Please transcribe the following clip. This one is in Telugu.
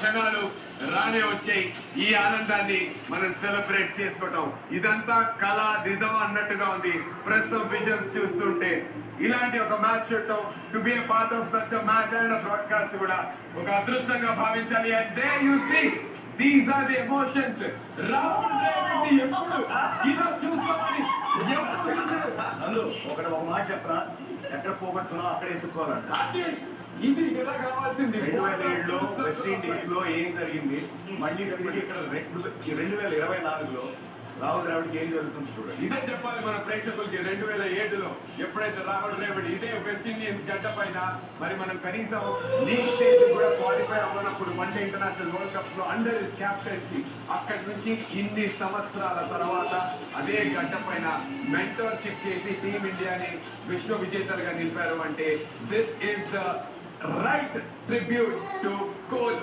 క్షణాలు రానే వచ్చాయి. ఈ ఆనందాన్ని మనం సెలబ్రేట్ చేసుకోవటం ఇదంతా కళ నిజం అన్నట్టుగా ఉంది ప్రస్తుతం విజువల్స్ చూస్తుంటే. ఇలాంటి ఒక మ్యాచ్ చూడటం, to be a part of such a match and broadcast కూడా ఒక అదృష్టంగా భావించాలి. And there you see these are the emotions. Rahul Dravid ఎప్పుడు ఇలా చూస్తామని నన్ను ఒక మాట చెప్పరా, ఎక్కడ పోగొట్టుకున్నా అక్కడ ఎత్తుకోవాలంట. ఇది ఎలా కావాల్సింది. 2007లో వెస్టిండీస్ లో ఏం జరిగింది, మళ్ళీ ఇక్కడ 2024లో రాహుల్ ద్రావిడ్కి ఏం జరుగుతుంది చూడండి. ఇదే చెప్పాలి మన ప్రేక్షకులకి. 2007లో ఎప్పుడైతే రాహుల్ ద్రావిడ్ ఇదే వెస్ట్ ఇండియన్స్ గడ్డ పైన మరి మనం కనీసం లీగ్ స్టేజ్ కూడా క్వాలిఫై అవ్వనప్పుడు one day international world cups లో అండర్ హిస్ క్యాప్టెన్సీ అక్కడి నుంచి ఇన్ని సంవత్సరాల తర్వాత అదే గడ్డ పైన మెంటర్షిప్ చేసి టీమ్ ఇండియాని విశ్వ విజేతలుగా నిలిపారు అంటే this is the right tribute to coach